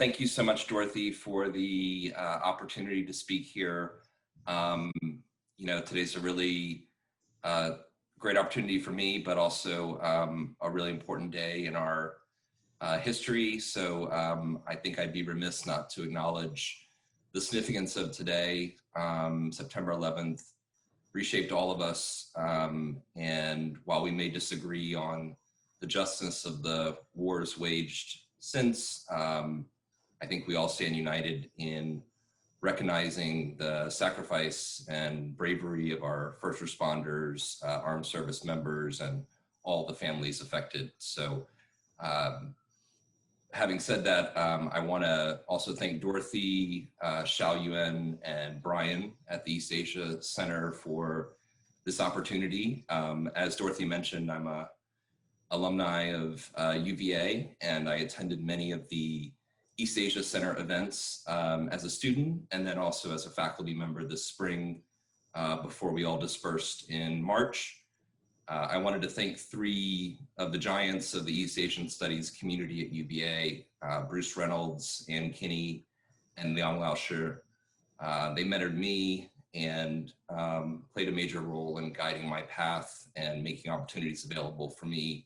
Thank you so much, Dorothy, for the opportunity to speak here. Today's a really great opportunity for me, but also a really important day in our history. So I think I'd be remiss not to acknowledge the significance of today. September 11th reshaped all of us. And while we may disagree on the justice of the wars waged since, I think we all stand united in recognizing the sacrifice and bravery of our first responders, armed service members, and all the families affected. So having said that, I want to also thank Dorothy, Xiao Yuan, and Brian at the East Asia Center for this opportunity. As Dorothy mentioned, I'm a alumni of UVA, and I attended many of the East Asia Center events as a student, and then also as a faculty member this spring before we all dispersed in March. I wanted to thank three of the giants of the East Asian Studies community at UVA, Bruce Reynolds, Ann Kinney, and Liang Laoshi. They mentored me and played a major role in guiding my path and making opportunities available for me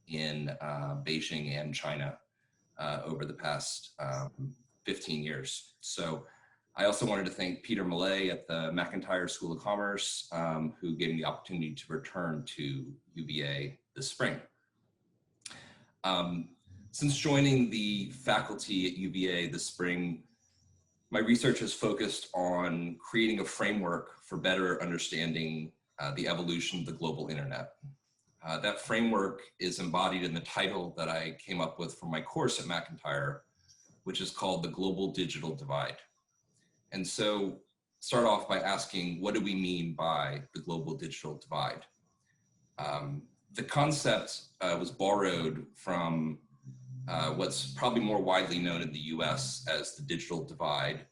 in Beijing and China over the past 15 years. So I also wanted to thank Peter Millay at the McIntyre School of Commerce, who gave me the opportunity to return to UVA this spring. Since joining the faculty at UVA this spring, my research has focused on creating a framework for better understanding the evolution of the global internet. That framework is embodied in the title that I came up with for my course at McIntyre, which is called The Global Digital Divide. And so start off by asking, what do we mean by the global digital divide? The concept was borrowed from what's probably more widely known in the US as the digital divide,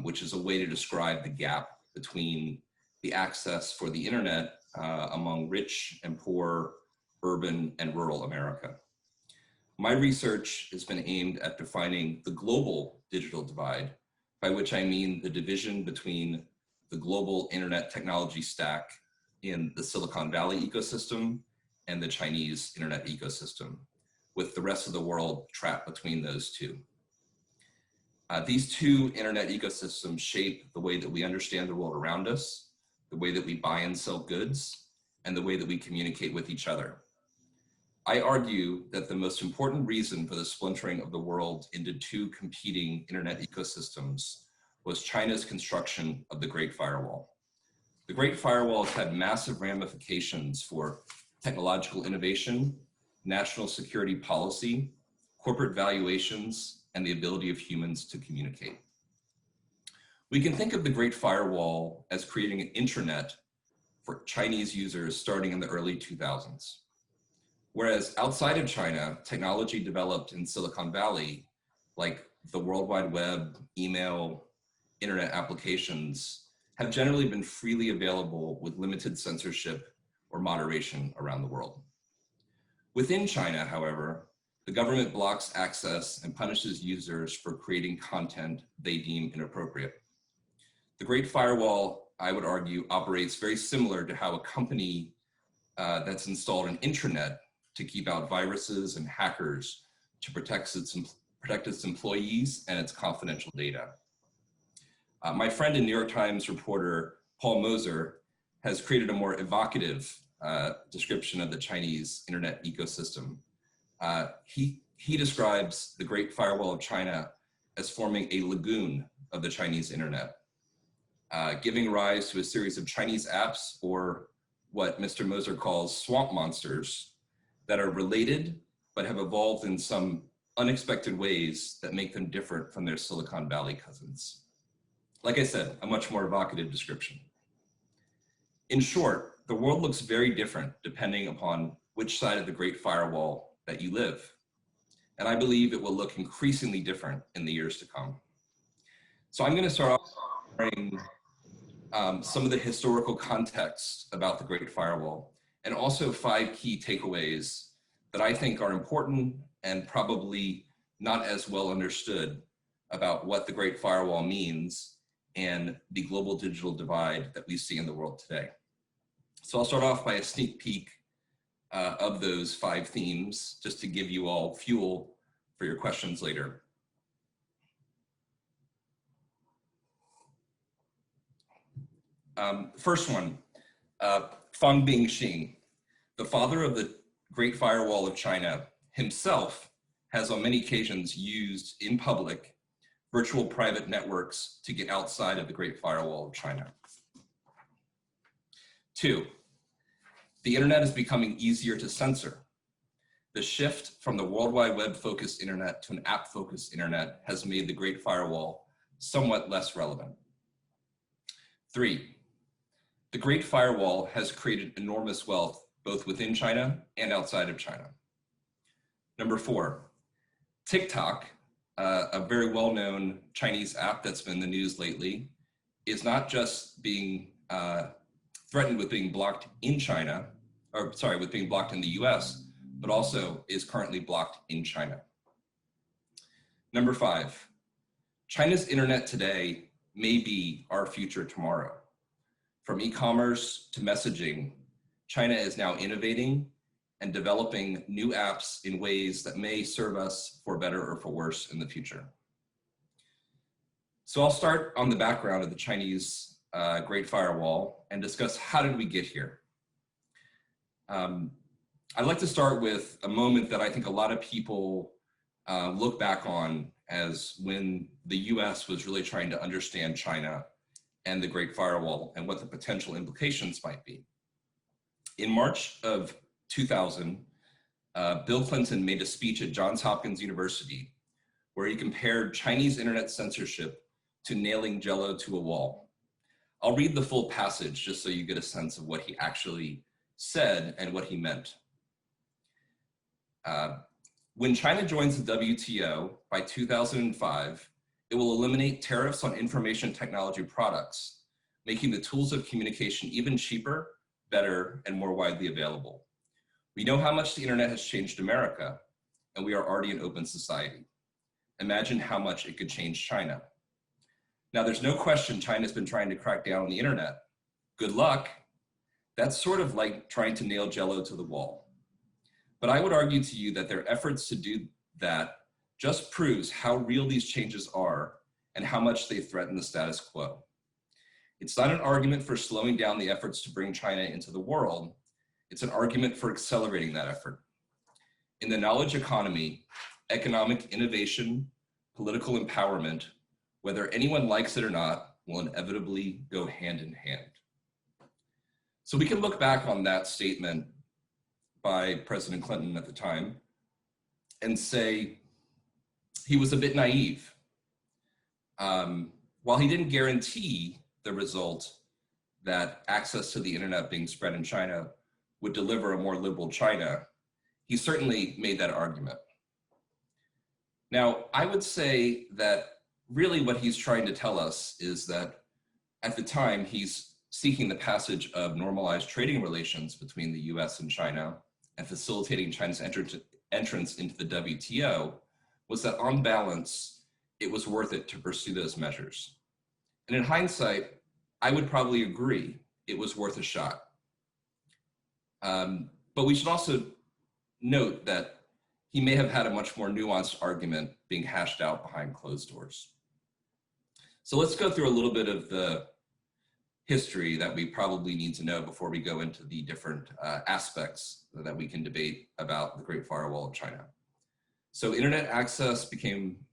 which is a way to describe the gap between the access for the internet among rich and poor, urban and rural America. My research has been aimed at defining the global digital divide, by which I mean the division between the global internet technology stack in the Silicon Valley ecosystem and the Chinese internet ecosystem, with the rest of the world trapped between those two. These two internet ecosystems shape the way that we understand the world around us, the way that we buy and sell goods, and the way that we communicate with each other. I argue that the most important reason for the splintering of the world into two competing internet ecosystems was China's construction of the Great Firewall. The Great Firewall has had massive ramifications for technological innovation, national security policy, corporate valuations, and the ability of humans to communicate. We can think of the Great Firewall as creating an intranet for Chinese users starting in the early 2000s. Whereas outside of China, technology developed in Silicon Valley, like the World Wide Web, email, internet applications, have generally been freely available with limited censorship or moderation around the world. Within China, however, the government blocks access and punishes users for creating content they deem inappropriate. The Great Firewall, I would argue, operates very similar to how a company that's installed an intranet to keep out viruses and hackers to protect its employees and its confidential data. My friend and New York Times reporter, Paul Moser, has created a more evocative description of the Chinese internet ecosystem. He describes the Great Firewall of China as forming a lagoon of the Chinese internet, giving rise to a series of Chinese apps, or what Mr. Moser calls swamp monsters, that are related but have evolved in some unexpected ways that make them different from their Silicon Valley cousins. Like I said, a much more evocative description. In short, the world looks very different depending upon which side of the Great Firewall that you live. And I believe it will look increasingly different in the years to come. So I'm going to start off sharing some of the historical context about the Great Firewall, and also 5 key takeaways that I think are important and probably not as well understood about what the Great Firewall means and the global digital divide that we see in the world today. So I'll start off by a sneak peek of those 5 themes, just to give you all fuel for your questions later. First one, Fang Bingxing, the father of the Great Firewall of China, himself has on many occasions used in public virtual private networks to get outside of the Great Firewall of China. 2, the internet is becoming easier to censor. The shift from the World Wide Web focused internet to an app focused internet has made the Great Firewall somewhat less relevant. 3, the Great Firewall has created enormous wealth both within China and outside of China. Number 4, TikTok, a very well-known Chinese app that's been in the news lately, is not just being threatened with being blocked in China, or sorry, with being blocked in the US, but also is currently blocked in China. Number 5, China's internet today may be our future tomorrow. From e-commerce to messaging, China is now innovating and developing new apps in ways that may serve us for better or for worse in the future. So I'll start on the background of the Chinese Great Firewall and discuss how did we get here. I'd like to start with a moment that I think a lot of people look back on as when the US was really trying to understand China and the Great Firewall and what the potential implications might be. In March of 2000, Bill Clinton made a speech at Johns Hopkins University where he compared Chinese internet censorship to nailing Jell-O to a wall. I'll read the full passage just so you get a sense of what he actually said and what he meant. When China joins the WTO by 2005, it will eliminate tariffs on information technology products, making the tools of communication even cheaper, better, and more widely available. We know how much the internet has changed America, and we are already an open society. Imagine how much it could change China. Now, there's no question China's been trying to crack down on the internet. Good luck. That's sort of like trying to nail Jell-O to the wall. But I would argue to you that their efforts to do that just proves how real these changes are and how much they threaten the status quo. It's not an argument for slowing down the efforts to bring China into the world. It's an argument for accelerating that effort. In the knowledge economy, economic innovation, political empowerment, whether anyone likes it or not, will inevitably go hand in hand. So we can look back on that statement by President Clinton at the time and say he was a bit naive. While he didn't guarantee the result that access to the internet being spread in China would deliver a more liberal China, he certainly made that argument. Now, I would say that really what he's trying to tell us is that at the time he's seeking the passage of normalized trading relations between the US and China and facilitating China's entrance into the WTO, was that on balance, it was worth it to pursue those measures. And in hindsight, I would probably agree it was worth a shot. But we should also note that he may have had a much more nuanced argument being hashed out behind closed doors. So let's go through a little bit of the history that we probably need to know before we go into the different aspects that we can debate about the Great Firewall of China. So internet access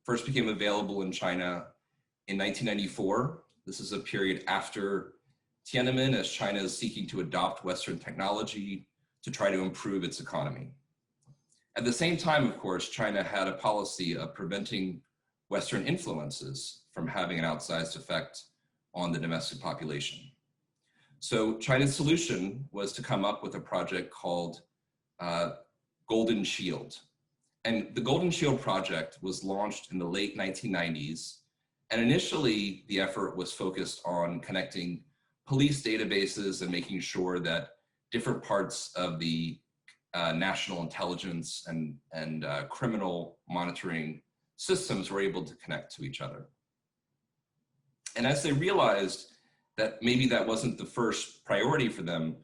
first became available in China in 1994. This is a period after Tiananmen, as China is seeking to adopt Western technology to try to improve its economy. At the same time, of course, China had a policy of preventing Western influences from having an outsized effect on the domestic population. So China's solution was to come up with a project called Golden Shield. And the Golden Shield project was launched in the late 1990s. And initially, the effort was focused on connecting police databases and making sure that different parts of the national intelligence and criminal monitoring systems were able to connect to each other. And as they realized that maybe that wasn't the first priority for them,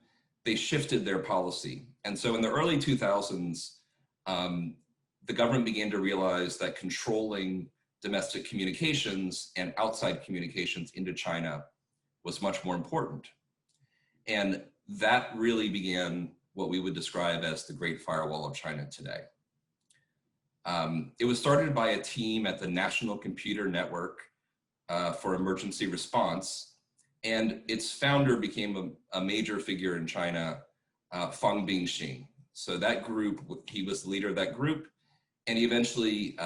they shifted their policy. And so in the early 2000s, the government began to realize that controlling domestic communications and outside communications into China was much more important. And that really began what we would describe as the Great Firewall of China today. It was started by a team at the National Computer Network for Emergency Response, and its founder became a major figure in China, Fang Bingxing. So that group, he was the leader of that group, and he eventually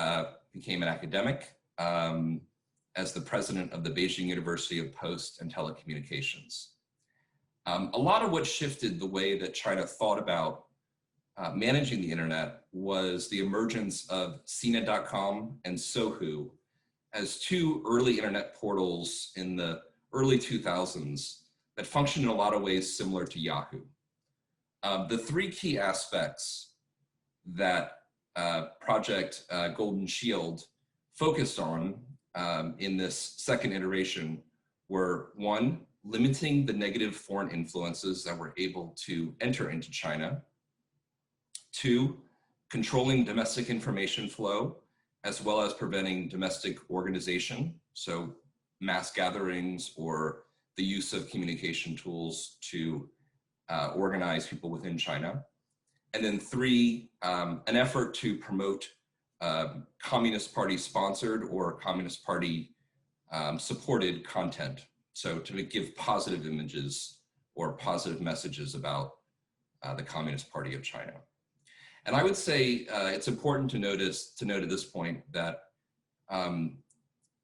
became an academic as the president of the Beijing University of Post and Telecommunications. A lot of what shifted the way that China thought about managing the internet was the emergence of CNET.com and Sohu as two early internet portals in the early 2000s that functioned in a lot of ways similar to Yahoo. The three key aspects that Project Golden Shield focused on in this second iteration were: one, limiting the negative foreign influences that were able to enter into China; two, controlling domestic information flow, as well as preventing domestic organization, so mass gatherings or the use of communication tools to organize people within China; and then three, an effort to promote Communist Party sponsored or Communist Party supported content. So to give positive images or positive messages about the Communist Party of China. And I would say it's important to note at this point that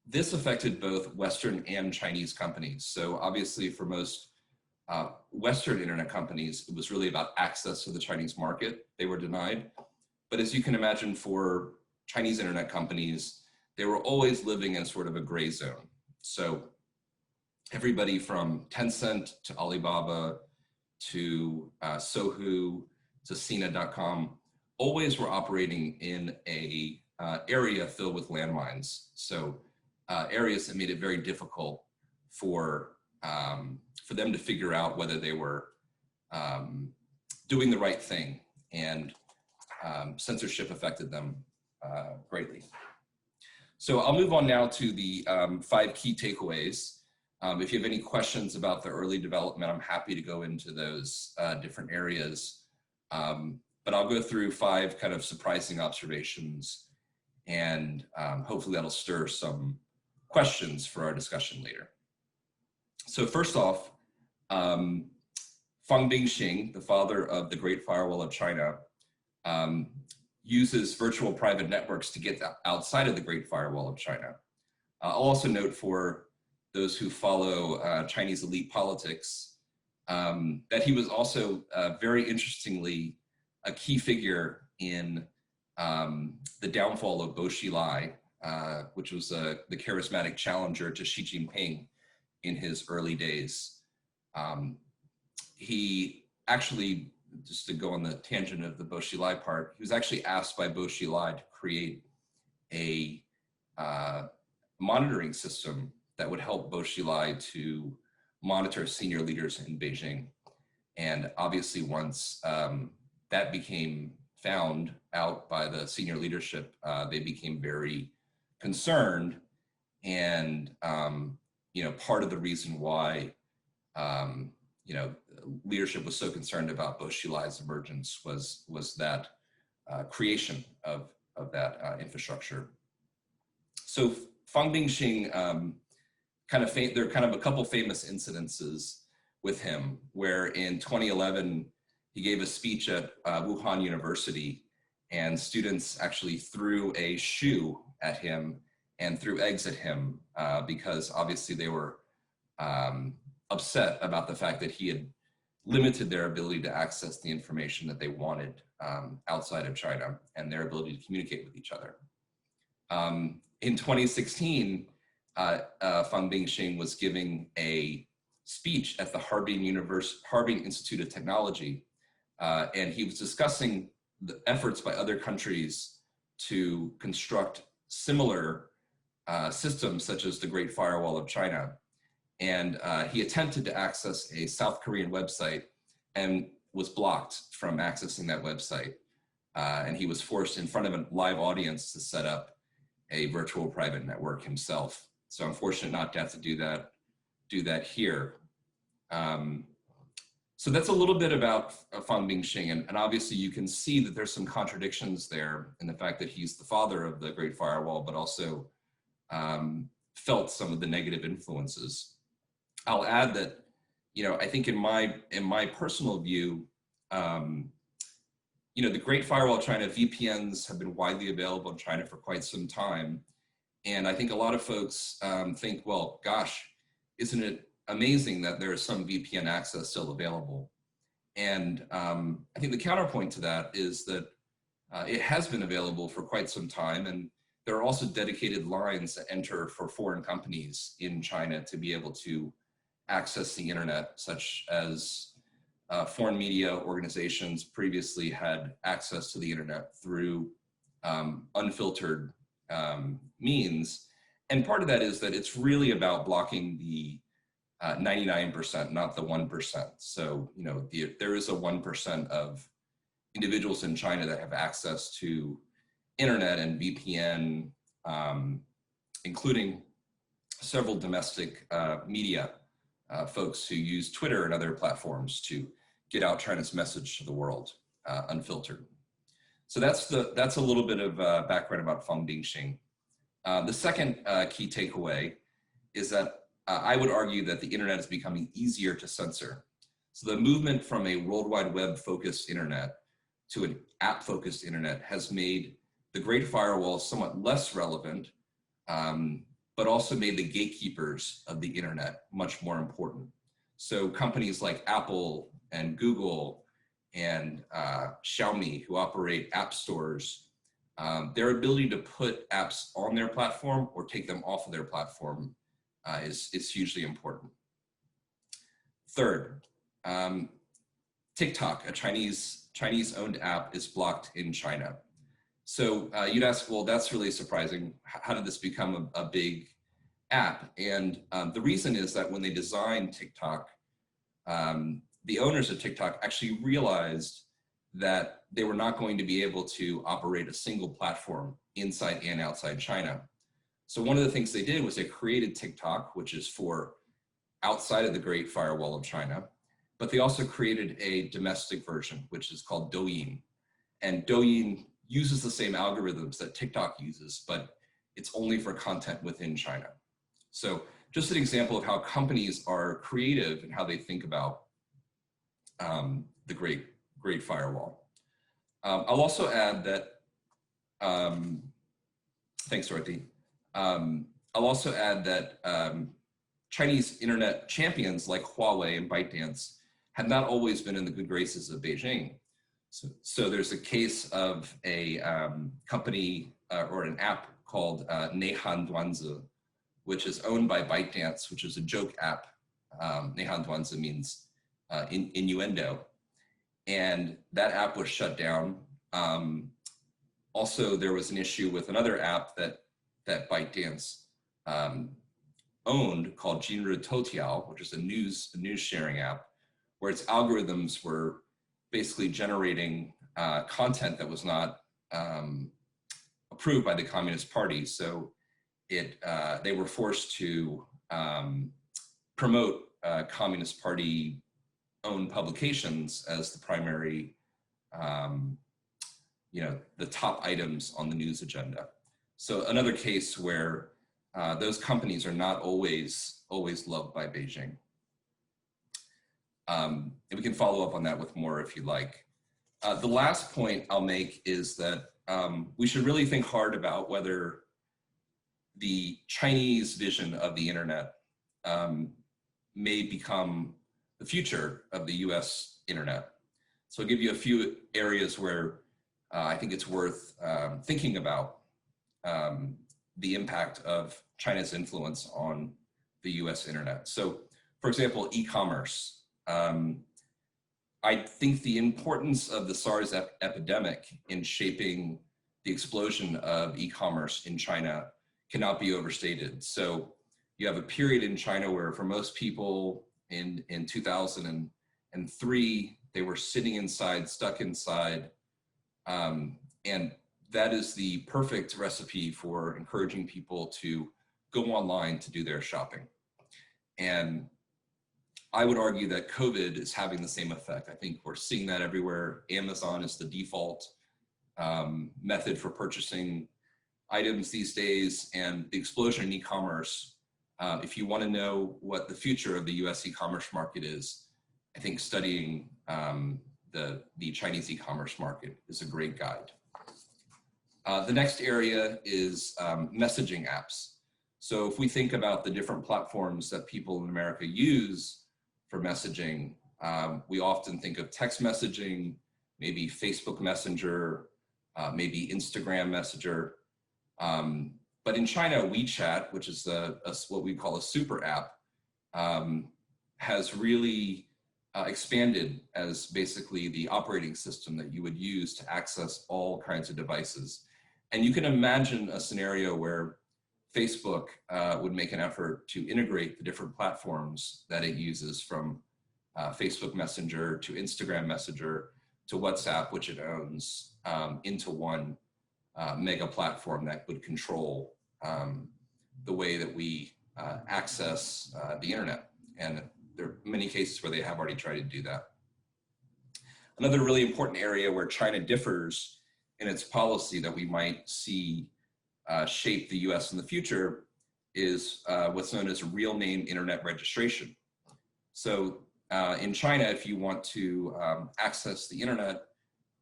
this affected both Western and Chinese companies. So obviously for most Western internet companies, it was really about access to the Chinese market. They were denied. But as you can imagine, for Chinese internet companies, they were always living in sort of a gray zone. So everybody from Tencent to Alibaba to Sohu to CNET.com always were operating in a area filled with landmines. So areas that made it very difficult for them to figure out whether they were doing the right thing, and censorship affected them greatly. So I'll move on now to the 5 key takeaways. If you have any questions about the early development, I'm happy to go into those different areas. But I'll go through 5 kind of surprising observations, and hopefully that'll stir some questions for our discussion later. So first off, Fang Bingxing, the father of the Great Firewall of China, uses virtual private networks to get outside of the Great Firewall of China. I'll also note for those who follow Chinese elite politics that he was also very interestingly a key figure in the downfall of Bo Xilai, which was the charismatic challenger to Xi Jinping in his early days. He actually, just to go on the tangent of the Bo Xilai part, he was actually asked by Bo Xilai to create a monitoring system that would help Bo Xilai to monitor senior leaders in Beijing. And obviously once that became found out by the senior leadership, they became very concerned. And part of the reason why leadership was so concerned about Bo Xilai's emergence was that creation of that infrastructure. So Fang Bingxing, there are kind of a couple famous incidences with him, where in 2011, he gave a speech at Wuhan University, and students actually threw a shoe at him and threw eggs at him because obviously they were upset about the fact that he had limited their ability to access the information that they wanted outside of China and their ability to communicate with each other. In 2016, Fang Bingxing was giving a speech at the Harbin Institute of Technology, and he was discussing the efforts by other countries to construct similar systems such as the Great Firewall of China. And he attempted to access a South Korean website and was blocked from accessing that website. And he was forced in front of a live audience to set up a virtual private network himself. So I'm fortunate not to have to do that here. So that's a little bit about Fang Bingxing, and obviously you can see that there's some contradictions there in the fact that he's the father of the Great Firewall, but also felt some of the negative influences. I'll add that, you know, I think in my personal view, you know, the Great Firewall of China, VPNs have been widely available in China for quite some time. And I think a lot of folks think, well, gosh, isn't it amazing that there is some VPN access still available? And I think the counterpoint to that is that it has been available for quite some time. And there are also dedicated lines that enter for foreign companies in China to be able to access the internet, such as foreign media organizations previously had access to the internet through unfiltered means. And part of that is that it's really about blocking the 99%, not the 1%. So, you know, there is a 1% of individuals in China that have access to internet and VPN, including several domestic media folks who use Twitter and other platforms to get out China's message to the world unfiltered. So that's a little bit of background about Fang Bingxing. The second key takeaway is that I would argue that the internet is becoming easier to censor. So the movement from a World Wide Web focused internet to an app focused internet has made the Great Firewall somewhat less relevant, but also made the gatekeepers of the internet much more important. So companies like Apple and Google and Xiaomi, who operate app stores, their ability to put apps on their platform or take them off of their platform is hugely important. Third, TikTok, a Chinese-owned app, is blocked in China. So you'd ask, well, that's really surprising. How did this become a big app? And the reason is that when they designed TikTok, the owners of TikTok actually realized that they were not going to be able to operate a single platform inside and outside China. So one of the things they did was they created TikTok, which is for outside of the Great Firewall of China, but they also created a domestic version, which is called Douyin. And Douyin uses the same algorithms that TikTok uses, but it's only for content within China. So just an example of how companies are creative and how they think about the Great Firewall. I'll also add that, thanks, Dorothy. I'll also add that Chinese internet champions like Huawei and ByteDance had not always been in the good graces of Beijing. So there's a case of a company or an app called Neihan Duanzi, which is owned by ByteDance, which is a joke app. Neihan Duanzi means innuendo. And that app was shut down. Also, there was an issue with another app that ByteDance owned called Jinri Toutiao, which is a news sharing app, where its algorithms were basically generating content that was not approved by the Communist Party. So they were forced to promote Communist Party owned publications as the primary, the top items on the news agenda. So another case where those companies are not always loved by Beijing. And we can follow up on that with more if you like. The last point I'll make is that we should really think hard about whether the Chinese vision of the internet may become the future of the US internet. So I'll give you a few areas where I think it's worth thinking about the impact of China's influence on the US internet. So for example, e-commerce. I think the importance of the SARS epidemic in shaping the explosion of e-commerce in China cannot be overstated. So you have a period in China where for most people in 2003, they were sitting inside, stuck inside, and that is the perfect recipe for encouraging people to go online to do their shopping. And I would argue that COVID is having the same effect. I think we're seeing that everywhere. Amazon is the default method for purchasing items these days, and the explosion in e-commerce. If you want to know what the future of the US e-commerce market is, I think studying the Chinese e-commerce market is a great guide. The next area is messaging apps. So if we think about the different platforms that people in America use for messaging, we often think of text messaging, maybe Facebook Messenger, maybe Instagram Messenger. But in China, WeChat, which is what we call a super app, has really expanded as basically the operating system that you would use to access all kinds of devices. And you can imagine a scenario where Facebook would make an effort to integrate the different platforms that it uses, from Facebook Messenger to Instagram Messenger to WhatsApp, which it owns, into one mega platform that would control the way that we access the internet. And there are many cases where they have already tried to do that. Another really important area where China differs in its policy that we might see shape the US in the future is what's known as real name internet registration. So in China, if you want to access the internet,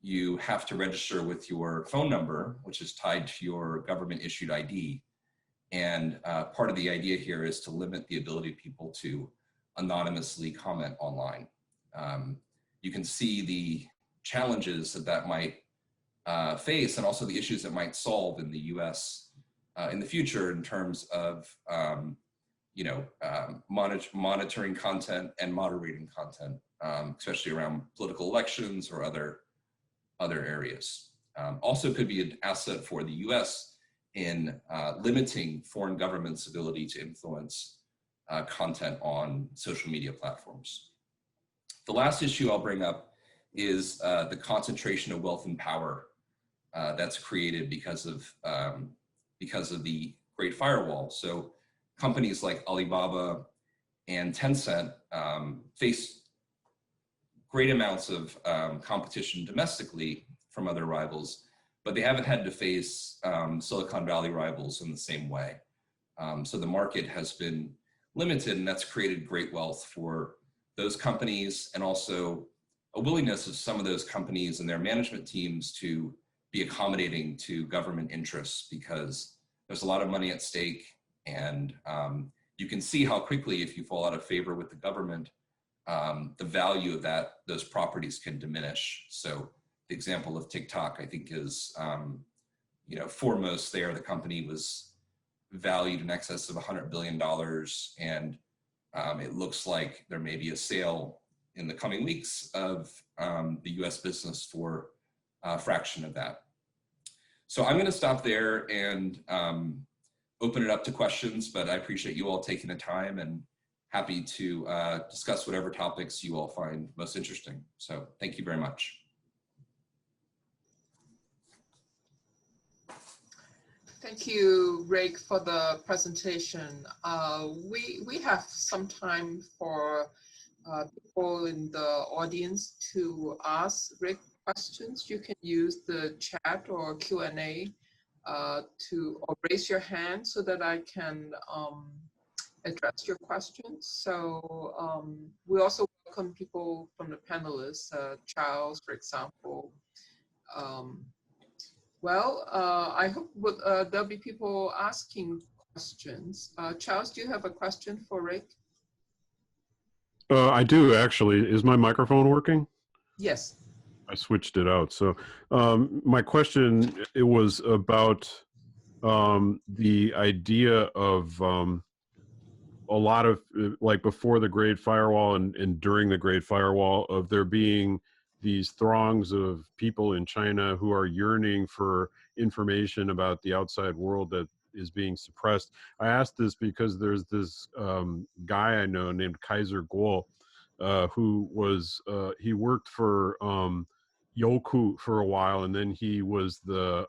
you have to register with your phone number, which is tied to your government issued ID. And part of the idea here is to limit the ability of people to anonymously comment online. You can see the challenges that might face, and also the issues that might solve in the US in the future in terms of monitoring content and moderating content, especially around political elections or other areas. Also could be an asset for the US in limiting foreign governments' ability to influence content on social media platforms. The last issue I'll bring up is the concentration of wealth and power that's created because of the Great Firewall. So companies like Alibaba and Tencent face great amounts of competition domestically from other rivals, but they haven't had to face Silicon Valley rivals in the same way. So the market has been limited, and that's created great wealth for those companies, and also a willingness of some of those companies and their management teams to be accommodating to government interests, because there's a lot of money at stake, and you can see how quickly, if you fall out of favor with the government, the value of those properties can diminish. So the example of TikTok, I think, is foremost there. The company was valued in excess of $100 billion, and it looks like there may be a sale in the coming weeks of the US business for a fraction of that. So I'm going to stop there and open it up to questions, but I appreciate you all taking the time, and happy to discuss whatever topics you all find most interesting. So thank you very much. Thank you, Rick, for the presentation. We have some time for people in the audience to ask Rick questions. You can use the chat or Q&A or raise your hand so that I can address your questions. So we also welcome people from the panelists, Charles, for example. I hope there'll be people asking questions. Charles, do you have a question for Rick? I do, actually. Is my microphone working? Yes. I switched it out. So my question, it was about the idea of a lot of, like before the Great Firewall and during the Great Firewall, of there being these throngs of people in China who are yearning for information about the outside world that is being suppressed. I asked this because there's this guy I know named Kaiser Guo, who was he worked for Yoku for a while, and then he was the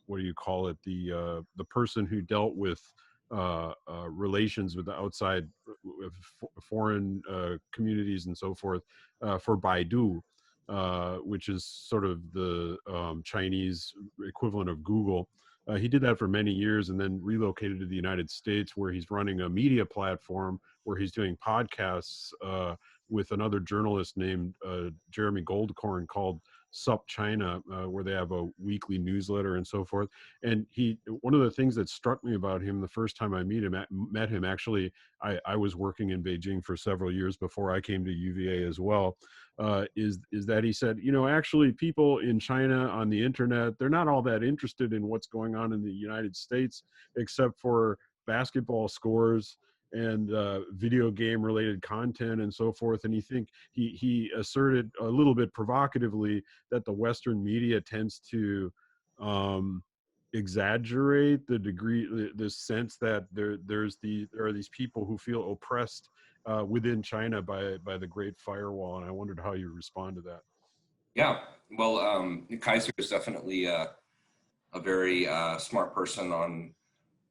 what do you call it, the person who dealt with relations with the outside foreign communities and so forth for Baidu, which is sort of the Chinese equivalent of Google. He did that for many years and then relocated to the United States, where he's running a media platform where he's doing podcasts with another journalist named Jeremy Goldkorn called Sup China, where they have a weekly newsletter and so forth. And one of the things that struck me about him the first time I met him, actually, I was working in Beijing for several years before I came to UVA as well, is that he said, actually people in China on the internet, they're not all that interested in what's going on in the United States, except for basketball scores and video game related content and so forth. And he asserted a little bit provocatively that the Western media tends to exaggerate the degree, the sense that there are these people who feel oppressed within China by the Great Firewall. And I wondered how you respond to that. Yeah, well, Kaiser is definitely a very smart person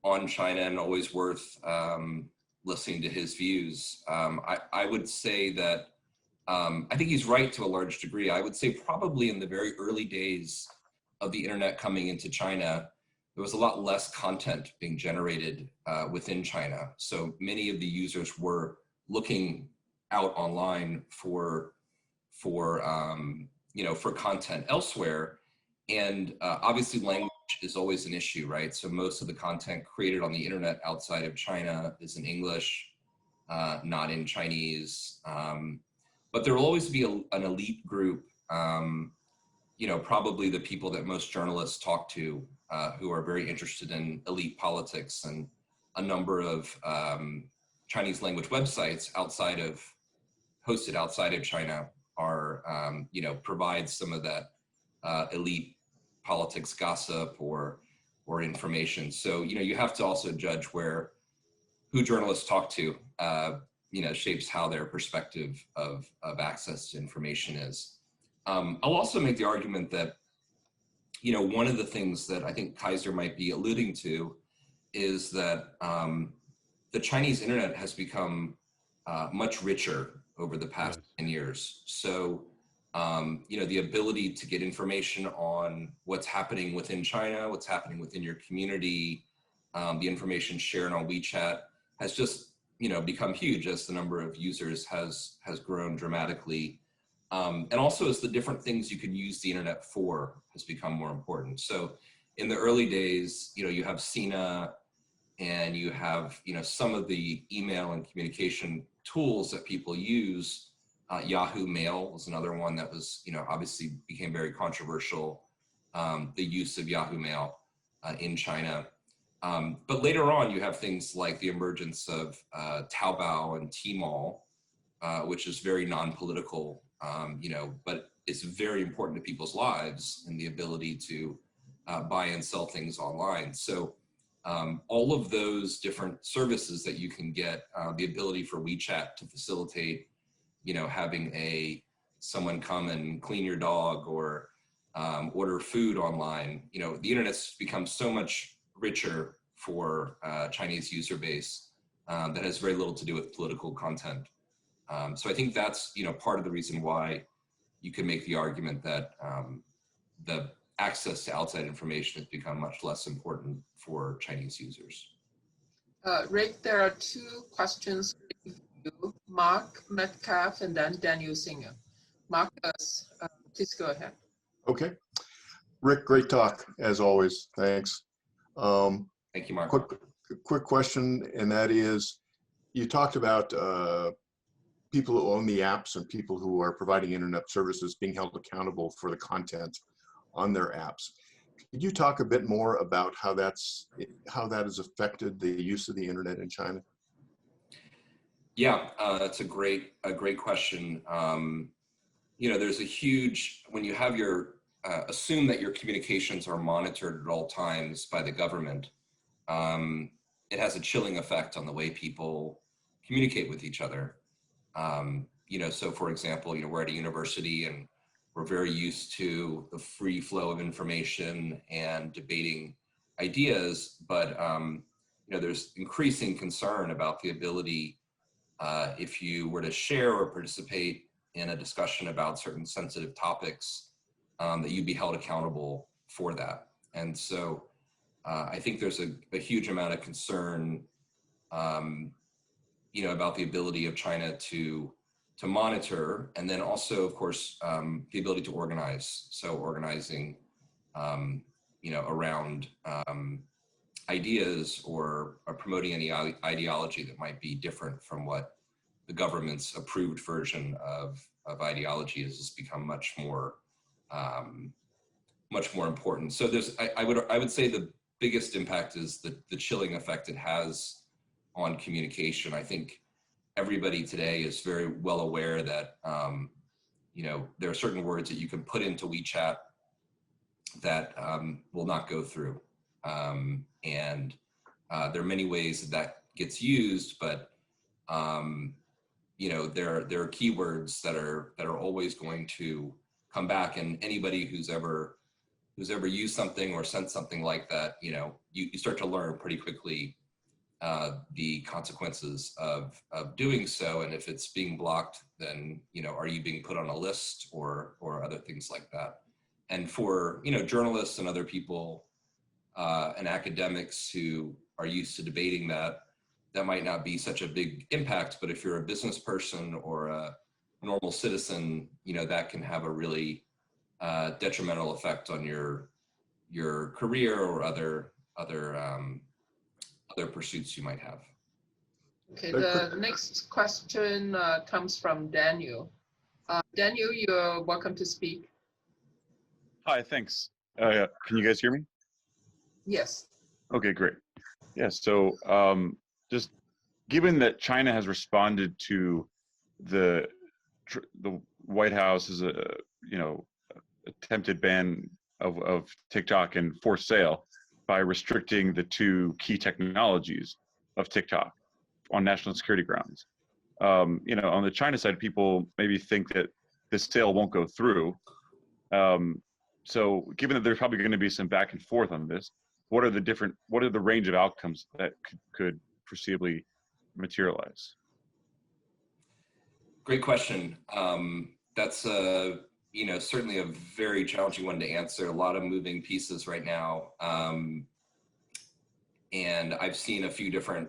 on China, and always worth listening to his views. I would say that I think he's right to a large degree. I would say probably in the very early days of the internet coming into China, there was a lot less content being generated within China. So many of the users were looking out online for content elsewhere. And obviously language is always an issue, right? So most of the content created on the internet outside of China is in English, not in Chinese. But there will always be an elite group, probably the people that most journalists talk to who are very interested in elite politics, and a number of Chinese language websites hosted outside of China are, provide some of that elite politics gossip or information. So, you have to also judge who journalists talk to, shapes how their perspective of access to information is. I'll also make the argument that, one of the things that I think Kaiser might be alluding to is that the Chinese internet has become much richer over the past 10 years. So, the ability to get information on what's happening within China, what's happening within your community, the information shared on WeChat has just, become huge as the number of users has grown dramatically. And also as the different things you can use the internet for has become more important. So in the early days, you have Sina, and you have, some of the email and communication tools that people use. Yahoo Mail was another one that was, obviously became very controversial, the use of Yahoo Mail in China. But later on, you have things like the emergence of Taobao and Tmall, which is very non-political, but it's very important to people's lives and the ability to buy and sell things online. So all of those different services that you can get, the ability for WeChat to facilitate, having someone come and clean your dog or order food online. The internet's become so much richer for Chinese user base that has very little to do with political content. So I think that's, part of the reason why you can make the argument that the access to outside information has become much less important for Chinese users. Rick, there are two questions for you. Mark Metcalf and then Daniel Singer. Marcus, please go ahead. Okay. Rick, great talk, as always. Thanks. Thank you, Mark. Quick question, and that is, you talked about people who own the apps and people who are providing internet services being held accountable for the content on their apps. Could you talk a bit more about how that has affected the use of the internet in China? Yeah, that's a great question. there's a huge, when you have your, assume that your communications are monitored at all times by the government, it has a chilling effect on the way people communicate with each other. So for example, we're at a university and we're very used to the free flow of information and debating ideas, but there's increasing concern about the ability, if you were to share or participate in a discussion about certain sensitive topics, that you'd be held accountable for that. And so I think there's a huge amount of concern, about the ability of China to monitor, and then also, of course, the ability to organize. So organizing, around ideas or promoting any ideology that might be different from what the government's approved version of ideology has become much more important. So I would say the biggest impact is the chilling effect it has on communication. I think everybody today is very well aware that there are certain words that you can put into WeChat that will not go through, and there are many ways that gets used, but there are keywords that are always going to come back, and anybody who's ever used something or sent something like that, you start to learn pretty quickly the consequences of doing so. And if it's being blocked, then, are you being put on a list or other things like that? And for, journalists and other people and academics who are used to debating that might not be such a big impact. But if you're a business person or a normal citizen, that can have a really detrimental effect on your career or other pursuits you might have. Okay, the next question comes from Daniel. Daniel, you're welcome to speak. Hi, thanks. Can you guys hear me? Yes. Okay, great. Yeah, so just given that China has responded to the White House's attempted ban of TikTok and forced sale by restricting the two key technologies of TikTok on national security grounds. On the China side, people maybe think that this sale won't go through. So given that there's probably going to be some back and forth on this, what are the range of outcomes that could foreseeably materialize? Great question. That's certainly a very challenging one to answer. A lot of moving pieces right now. And I've seen a few different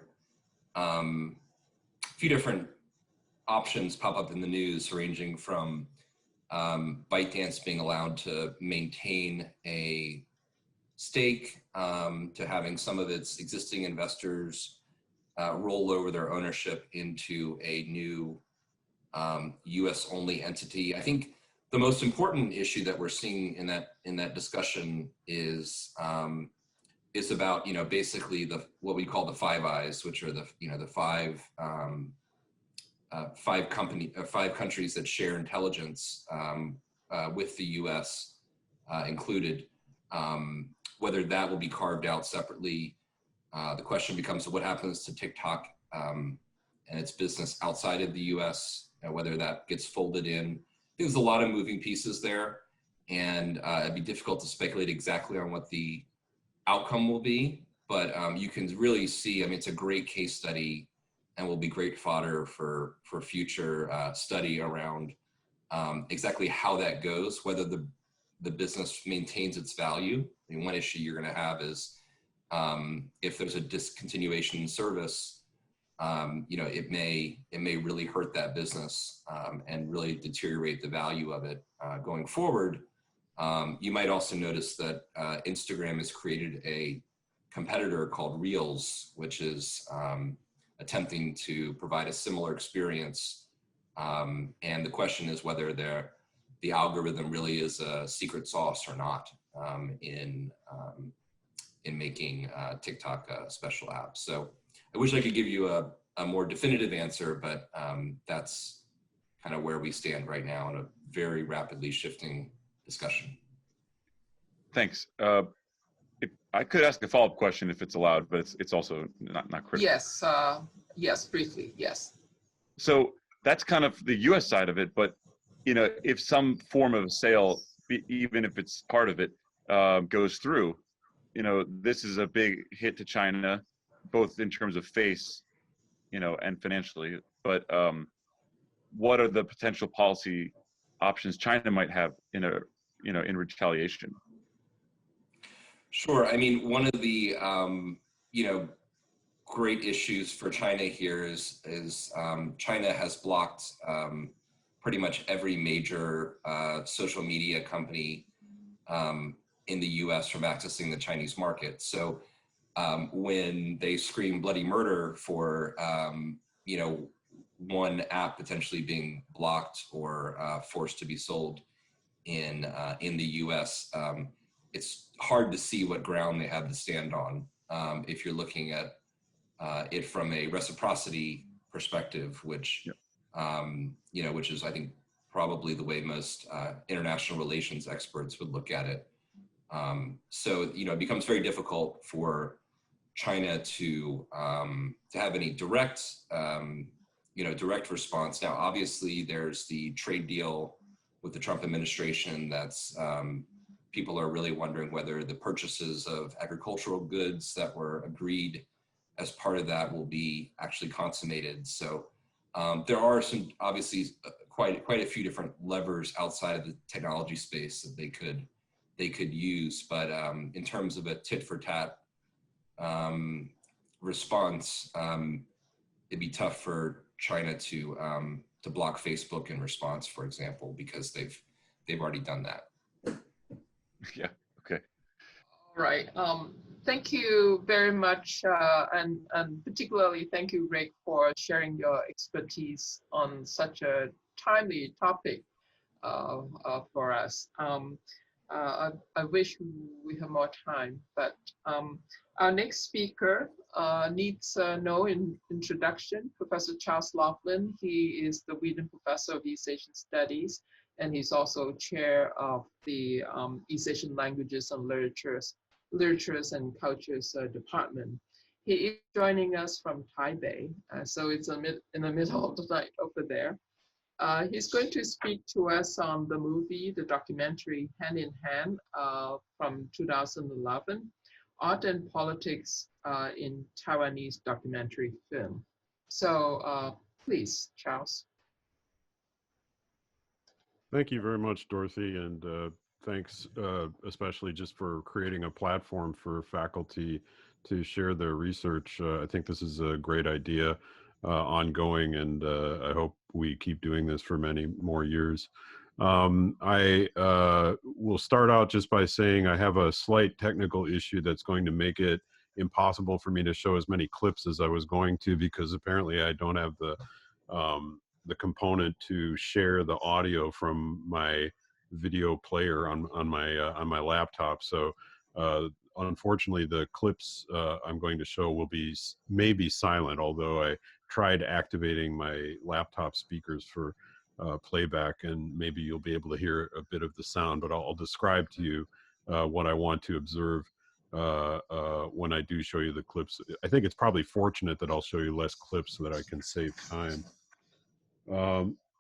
options pop up in the news, ranging from ByteDance being allowed to maintain a stake, to having some of its existing investors roll over their ownership into a new US only entity. I think the most important issue that we're seeing in that discussion is about, basically what we call the Five Eyes, which are the five countries that share intelligence with the US included. Whether that will be carved out separately, the question becomes what happens to TikTok and its business outside of the US, whether that gets folded in. I think there's a lot of moving pieces there, and it'd be difficult to speculate exactly on what the outcome will be, but you can really see, it's a great case study and will be great fodder for future study around exactly how that goes, whether the business maintains its value. One issue you're going to have is if there's a discontinuation in service, it may really hurt that business and really deteriorate the value of it going forward. You might also notice that Instagram has created a competitor called Reels, which is attempting to provide a similar experience. And the question is whether the algorithm really is a secret sauce or not in making TikTok a special app. So I wish I could give you a more definitive answer, but that's kind of where we stand right now in a very rapidly shifting discussion. Thanks. If I could ask a follow-up question if it's allowed, but it's also not critical. Yes, yes, briefly, yes. So that's kind of the U.S. side of it, but you know, if some form of sale, even if it's part of it, goes through, you know, this is a big hit to China, both in terms of face, you know, and financially. But what are the potential policy options China might have in a, you know, in retaliation? Sure. I mean, one of the you know, great issues for China here is China has blocked pretty much every major social media company in the U.S. from accessing the Chinese market. So when they scream bloody murder for you know, one app potentially being blocked or forced to be sold in the U.S., it's hard to see what ground they have to stand on if you're looking at it from a reciprocity perspective, which you know, which is, I think, probably the way most international relations experts would look at it. So you know, it becomes very difficult for China to have any direct you know, direct response. Now, obviously, there's the trade deal with the Trump administration that's people are really wondering whether the purchases of agricultural goods that were agreed as part of that will be actually consummated. So there are some, obviously, quite a few different levers outside of the technology space that they could use. But in terms of a tit for tat response, it'd be tough for China to block Facebook in response, for example, because they've already done that. Yeah. Okay. All right. Thank you very much, and particularly thank you, Rick, for sharing your expertise on such a timely topic for us. I wish we had more time, but our next speaker needs no introduction. Professor Charles Laughlin. He is the Wheaton Professor of East Asian Studies, and he's also chair of the East Asian Languages and Literatures and Cultures Department. He is joining us from Taipei, so it's in the middle of the night over there. He's going to speak to us on the movie, the documentary Hand in Hand from 2011, Art and Politics in Taiwanese Documentary Film. So please, Charles. Thank you very much, Dorothy, and thanks especially just for creating a platform for faculty to share their research. I think this is a great idea, ongoing, and I hope we keep doing this for many more years. I will start out just by saying I have a slight technical issue that's going to make it impossible for me to show as many clips as I was going to, because apparently I don't have the component to share the audio from my video player on my laptop. So unfortunately, the clips I'm going to show will be maybe silent, although I tried activating my laptop speakers for playback, and maybe you'll be able to hear a bit of the sound, but I'll describe to you what I want to observe when I do show you the clips. I think it's probably fortunate that I'll show you less clips so that I can save time.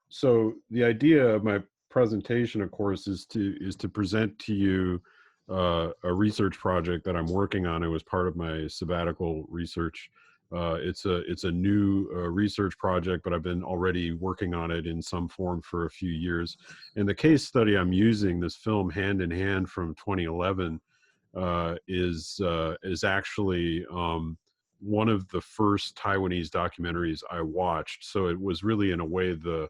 So the idea of my presentation, of course, is to present to you a research project that I'm working on. It was part of my sabbatical research. It's a new research project, but I've been already working on it in some form for a few years. And the case study I'm using, this film Hand in Hand from 2011, is actually one of the first Taiwanese documentaries I watched. So it was really, in a way, the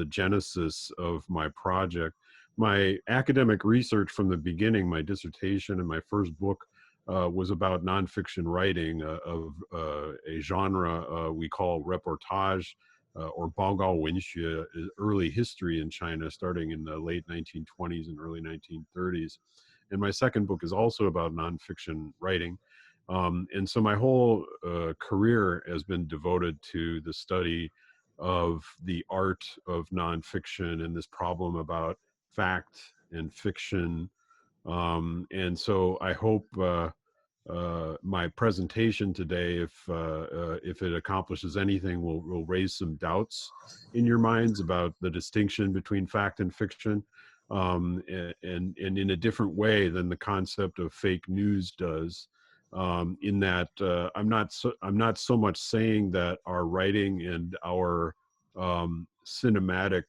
genesis of my project. My academic research from the beginning, my dissertation and my first book, was about nonfiction writing of a genre we call reportage or baogao wenxue, early history in China, starting in the late 1920s and early 1930s. And my second book is also about nonfiction writing. And so my whole career has been devoted to the study of the art of nonfiction and this problem about fact and fiction. And so I hope my presentation today, if it accomplishes anything, will raise some doubts in your minds about the distinction between fact and fiction, and in a different way than the concept of fake news does. In that I'm not so much saying that our writing and our cinematic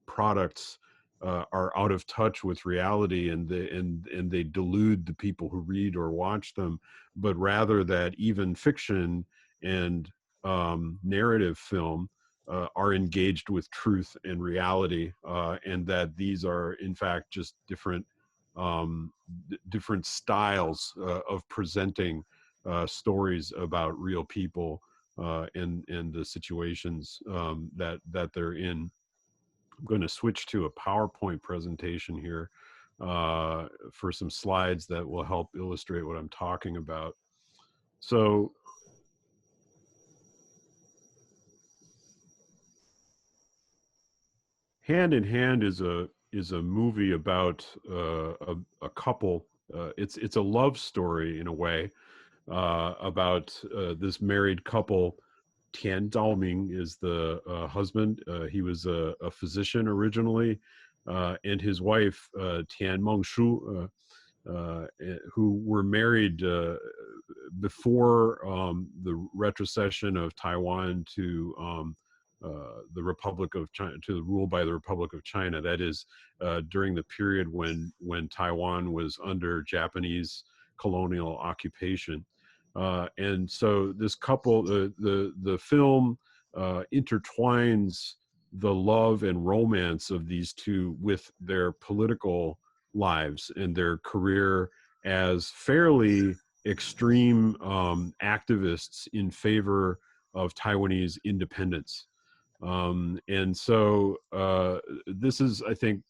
products are out of touch with reality, and they delude the people who read or watch them, but rather that even fiction and narrative film are engaged with truth and reality, and that these are in fact just different styles of presenting stories about real people and the situations that they're in. I'm going to switch to a PowerPoint presentation here for some slides that will help illustrate what I'm talking about. So Hand in Hand is a movie about a couple. It's a love story in a way about this married couple. Tian Daoming is the husband. He was a physician originally, and his wife Tian Mengshu, who were married before the retrocession of Taiwan to the Republic of China, to the rule by the Republic of China. That is during the period when Taiwan was under Japanese colonial occupation. And so this couple, the film intertwines the love and romance of these two with their political lives and their career as fairly extreme activists in favor of Taiwanese independence. And so this is, I think,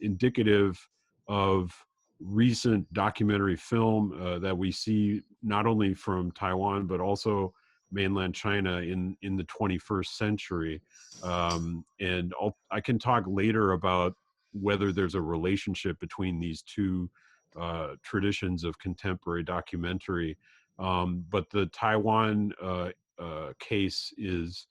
indicative of recent documentary film that we see not only from Taiwan, but also mainland China in the 21st century. And I can talk later about whether there's a relationship between these two traditions of contemporary documentary. But the Taiwan case is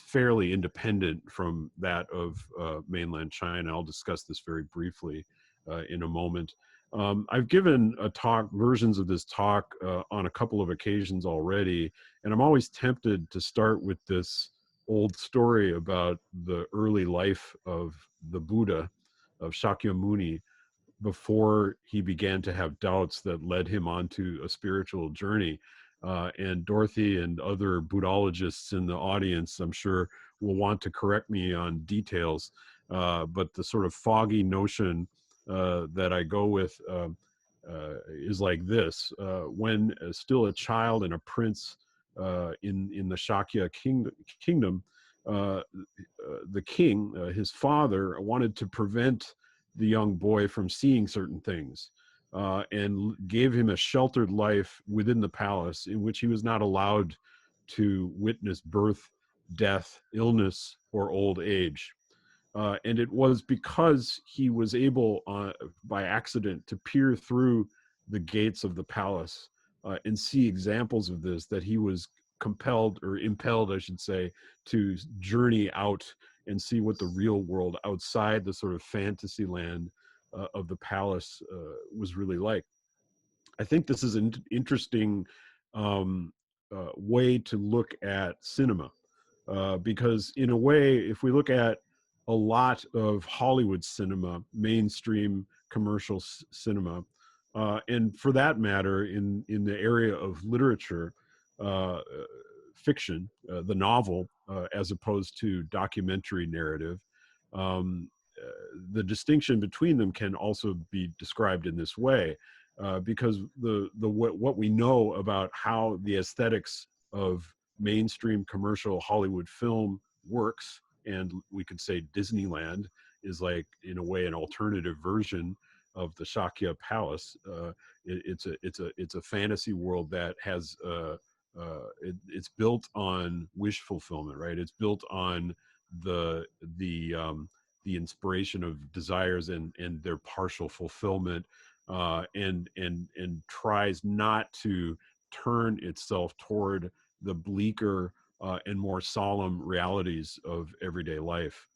fairly independent from that of mainland China. I'll discuss this very briefly in a moment. I've given versions of this talk on a couple of occasions already, and I'm always tempted to start with this old story about the early life of the Buddha, of Shakyamuni, before he began to have doubts that led him onto a spiritual journey. And Dorothy and other Buddhologists in the audience, I'm sure, will want to correct me on details. But the sort of foggy notion that I go with is like this. When still a child and a prince in the Shakya kingdom, the king, his father, wanted to prevent the young boy from seeing certain things, and gave him a sheltered life within the palace in which he was not allowed to witness birth, death, illness, or old age. And it was because he was able, by accident, to peer through the gates of the palace and see examples of this, that he was compelled, or impelled, I should say, to journey out and see what the real world outside the sort of fantasy land of the palace was really like. I think this is an interesting way to look at cinema, because in a way, if we look at a lot of Hollywood cinema, mainstream commercial cinema, and for that matter, in the area of literature, fiction, the novel, as opposed to documentary narrative, the distinction between them can also be described in this way, because what we know about how the aesthetics of mainstream commercial Hollywood film works, and we could say Disneyland is like, in a way, an alternative version of the Shakya Palace. It's a fantasy world that has it's built on wish fulfillment, right? It's built on the the inspiration of desires and their partial fulfillment, and tries not to turn itself toward the bleaker and more solemn realities of everyday life.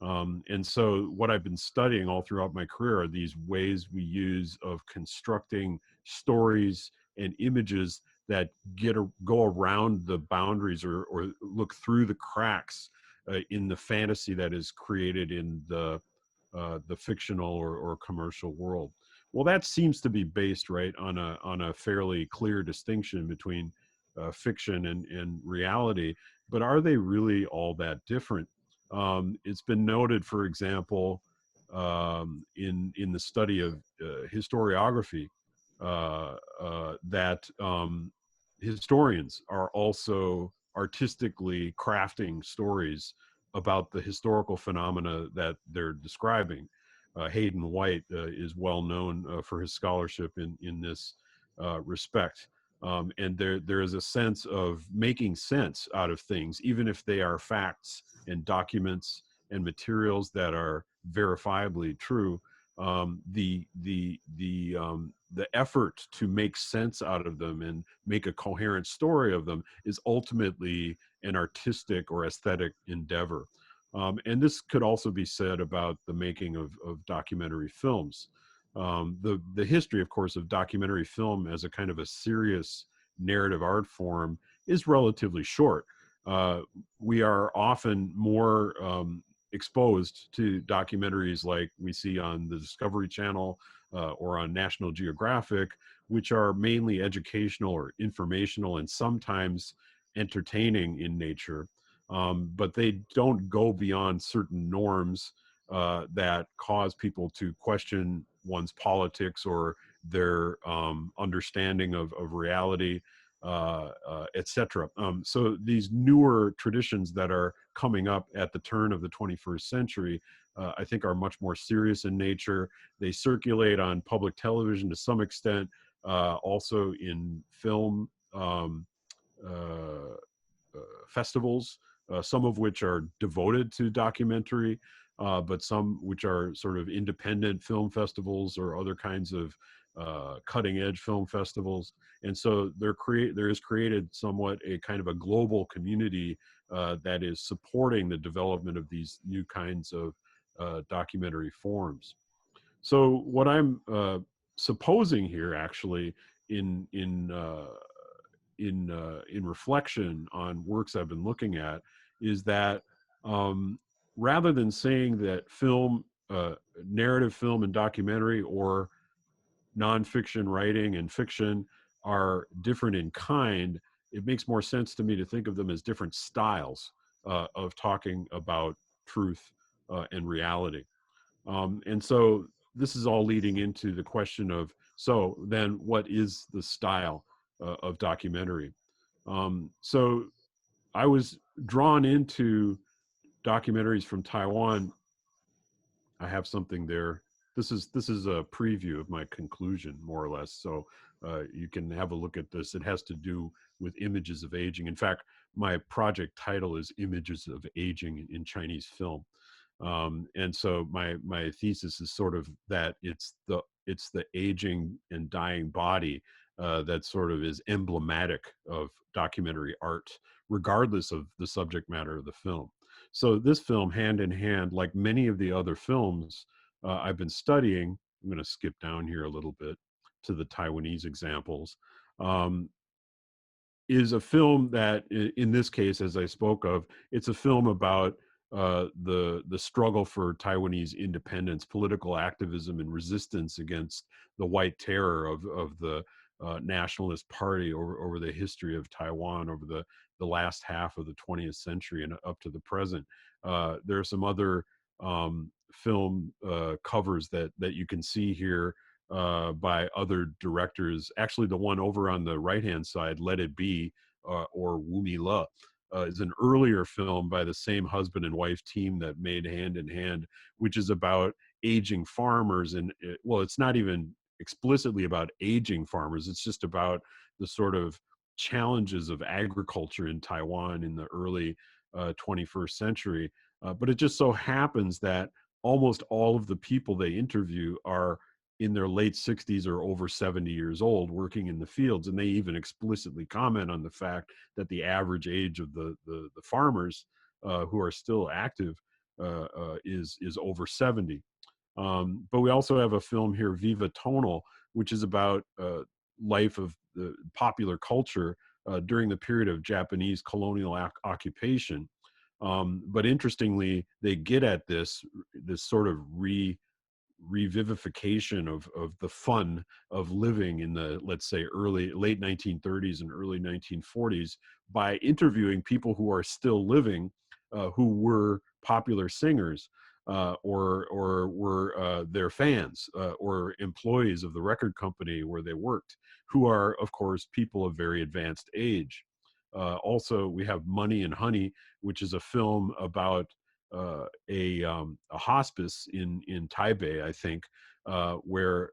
And so what I've been studying all throughout my career are these ways we use of constructing stories and images that go around the boundaries or look through the cracks in the fantasy that is created in the fictional or commercial world. Well, that seems to be based right on a fairly clear distinction between fiction and reality. But are they really all that different? It's been noted, for example, in the study of historiography, that historians are also artistically crafting stories about the historical phenomena that they're describing. Hayden White is well known for his scholarship in this respect. And there is a sense of making sense out of things, even if they are facts and documents and materials that are verifiably true. The effort to make sense out of them and make a coherent story of them is ultimately an artistic or aesthetic endeavor. And this could also be said about the making of documentary films. The history, of course, of documentary film as a kind of a serious narrative art form is relatively short. We are often more exposed to documentaries like we see on the Discovery Channel or on National Geographic, which are mainly educational or informational and sometimes entertaining in nature. But they don't go beyond certain norms that cause people to question one's politics or their understanding of reality, etc. So these newer traditions that are coming up at the turn of the 21st century, I think are much more serious in nature. They circulate on public television to some extent, also in film festivals, some of which are devoted to documentary, but some which are sort of independent film festivals or other kinds of cutting edge film festivals. And so there is created somewhat a kind of a global community that is supporting the development of these new kinds of documentary forms. So what I'm supposing here, actually, in reflection on works I've been looking at, is that rather than saying that film, narrative film and documentary, or nonfiction writing and fiction are different in kind, it makes more sense to me to think of them as different styles of talking about truth and reality. And so this is all leading into the question of, so then what is the style of documentary? So I was drawn into documentaries from Taiwan. I have something there. This is a preview of my conclusion, more or less. So you can have a look at this. It has to do with images of aging. In fact, my project title is Images of Aging in Chinese Film. And so my thesis is sort of that it's the aging and dying body that sort of is emblematic of documentary art, regardless of the subject matter of the film. So this film, Hand in Hand, like many of the other films I've been studying, I'm going to skip down here a little bit to the Taiwanese examples, is a film that, in this case, as I spoke of, it's a film about the struggle for Taiwanese independence, political activism, and resistance against the White Terror of the Nationalist Party over the history of Taiwan over the last half of the 20th century and up to the present. There are some other film covers that you can see here by other directors. Actually, the one over on the right-hand side, Let It Be, or Wu Mi Le, is an earlier film by the same husband and wife team that made Hand in Hand, which is about aging farmers. And well, it's not even explicitly about aging farmers. It's just about the sort of challenges of agriculture in Taiwan in the early 21st century. But it just so happens that almost all of the people they interview are in their late 60s or over 70 years old working in the fields. And they even explicitly comment on the fact that the average age of the farmers who are still active is over 70. But we also have a film here, Viva Tonal, which is about life of the popular culture during the period of Japanese colonial occupation. But interestingly, they get at this sort of revivification of the fun of living in the, let's say, late 1930s and early 1940s by interviewing people who are still living, who were popular singers, or were their fans, or employees of the record company where they worked, who are, of course, people of very advanced age. Also, we have Money and Honey, which is a film about a hospice in Taipei, I think, where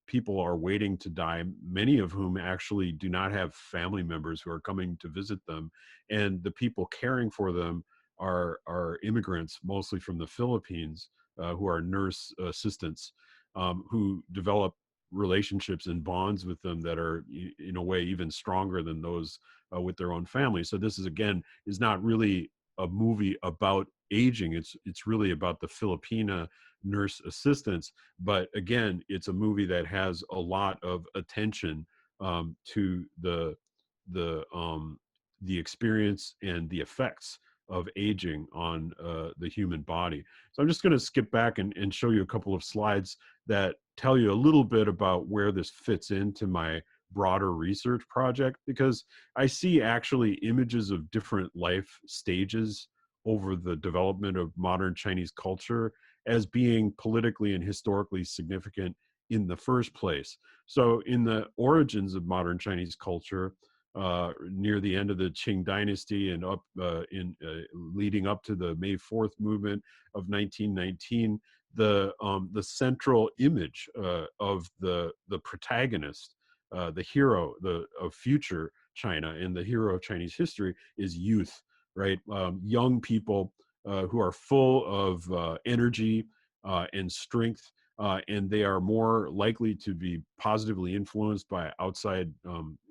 people are waiting to die, many of whom actually do not have family members who are coming to visit them, and the people caring for them are immigrants, mostly from the Philippines, who are nurse assistants, who develop relationships and bonds with them that are, in a way, even stronger than those with their own families. So this is not really a movie about aging. It's really about the Filipina nurse assistants. But again, it's a movie that has a lot of attention to the experience and the effects of aging on the human body. So I'm just going to skip back and show you a couple of slides that tell you a little bit about where this fits into my broader research project, because I see actually images of different life stages over the development of modern Chinese culture as being politically and historically significant in the first place. So in the origins of modern Chinese culture, near the end of the Qing dynasty and up leading up to the May 4th movement of 1919, the central image of the protagonist, the hero of future China and the hero of Chinese history is youth, right? Young people who are full of energy and strength, and they are more likely to be positively influenced by outside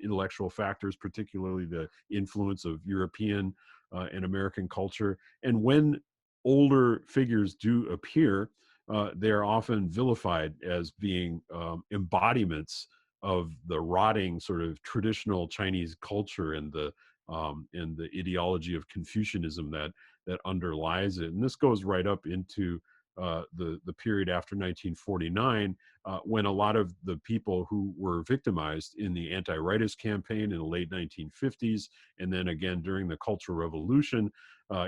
intellectual factors, particularly the influence of European and American culture. And when older figures do appear, they are often vilified as being embodiments of the rotting sort of traditional Chinese culture and the ideology of Confucianism that underlies it. And this goes right up into the period after 1949, when a lot of the people who were victimized in the anti-rightist campaign in the late 1950s, and then again during the Cultural Revolution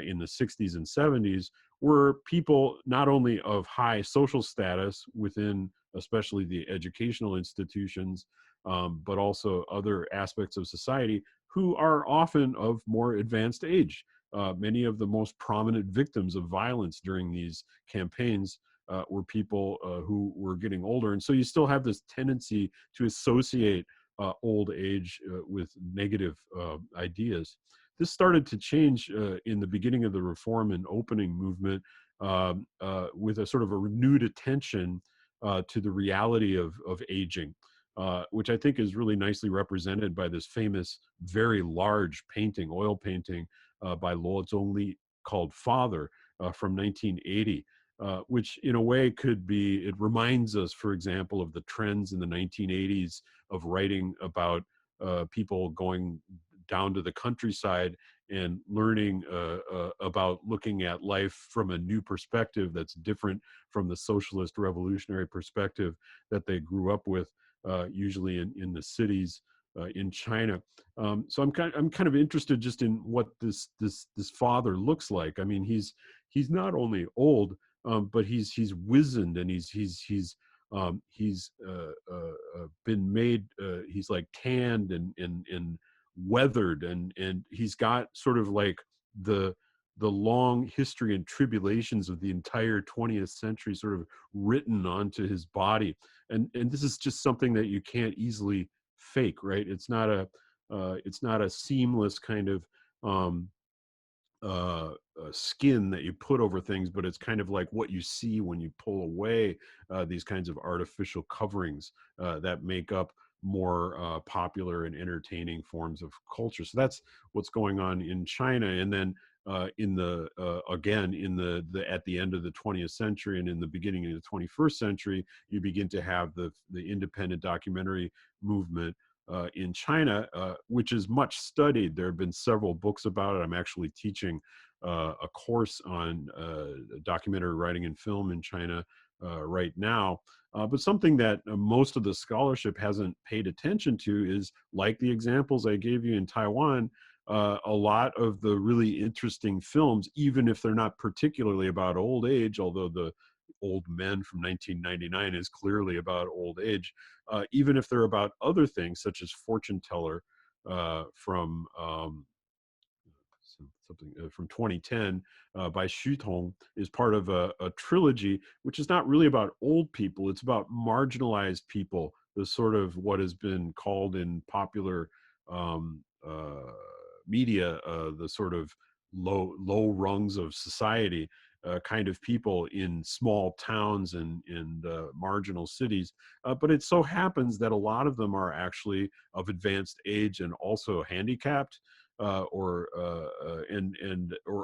in the 60s and 70s, were people not only of high social status within especially the educational institutions, but also other aspects of society, who are often of more advanced age. Many of the most prominent victims of violence during these campaigns were people who were getting older. And so you still have this tendency to associate old age with negative ideas. This started to change in the beginning of the Reform and Opening movement with a sort of a renewed attention to the reality of aging, which I think is really nicely represented by this famous, very large painting, oil painting by Luo Zhongli called Father from 1980, which in a way it reminds us, for example, of the trends in the 1980s of writing about people going down to the countryside and learning about looking at life from a new perspective that's different from the socialist revolutionary perspective that they grew up with, usually in the cities in China. So I'm kind of interested just in what this father looks like. I mean, he's not only old, but he's wizened, and he's been made, he's like tanned and weathered, and he's got sort of like the long history and tribulations of the entire 20th century sort of written onto his body. And this is just something that you can't easily fake, right? It's not it's not a seamless kind of um, skin that you put over things, but it's kind of like what you see when you pull away these kinds of artificial coverings that make up more popular and entertaining forms of culture. So that's what's going on in China. And then in the again in the at the end of the 20th century and in the beginning of the 21st century, you begin to have the independent documentary movement in China, which is much studied. There have been several books about it. I'm actually teaching a course on documentary writing and film in China right now. But something that most of the scholarship hasn't paid attention to is, like the examples I gave you in Taiwan, a lot of the really interesting films, even if they're not particularly about old age, although the Old Men from 1999 is clearly about old age, even if they're about other things such as Fortune Teller from something from 2010 by Xu Tong, is part of a trilogy which is not really about old people. It's about marginalized people, the sort of what has been called in popular um, uh, media the sort of low rungs of society, kind of people in small towns and marginal cities. But it so happens that a lot of them are actually of advanced age and also handicapped, or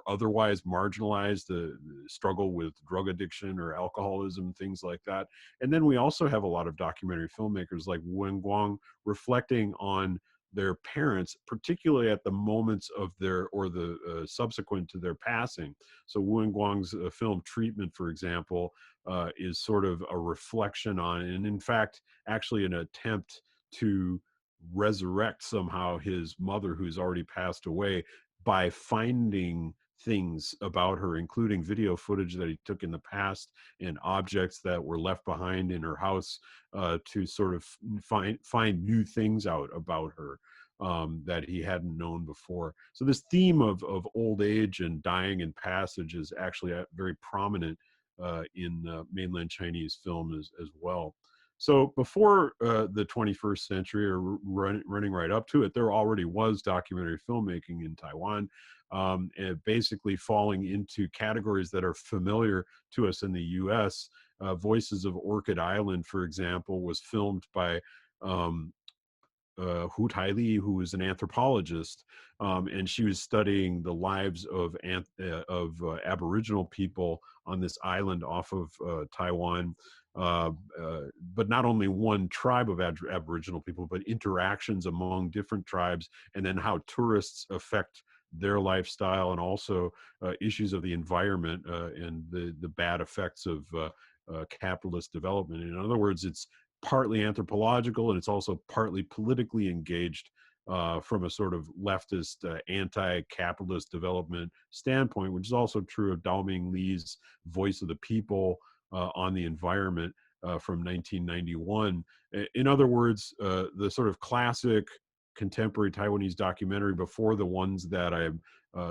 otherwise marginalized, struggle with drug addiction or alcoholism, things like that. And then we also have a lot of documentary filmmakers like Wen Guang reflecting on their parents, particularly at the moments of their or the subsequent to their passing. So Wen Guang's film Treatment, for example, is sort of a reflection on, and in fact, actually an attempt to resurrect somehow his mother, who's already passed away, by finding things about her, including video footage that he took in the past and objects that were left behind in her house, to sort of find new things out about her that he hadn't known before. So this theme of old age and dying and passage is actually very prominent in mainland Chinese film as well. So before the 21st century, or running right up to it, there already was documentary filmmaking in Taiwan, and basically falling into categories that are familiar to us in the U.S. Voices of Orchid Island, for example, was filmed by Hu Taili, who is an anthropologist, and she was studying the lives of Aboriginal people on this island off of Taiwan. But not only one tribe of Aboriginal people, but interactions among different tribes, and then how tourists affect their lifestyle, and also issues of the environment and the bad effects of capitalist development. In other words, it's partly anthropological and it's also partly politically engaged from a sort of leftist, anti-capitalist development standpoint, which is also true of Dao Ming Li's Voice of the People on the environment from 1991. In other words, the sort of classic contemporary Taiwanese documentary before the ones that I'm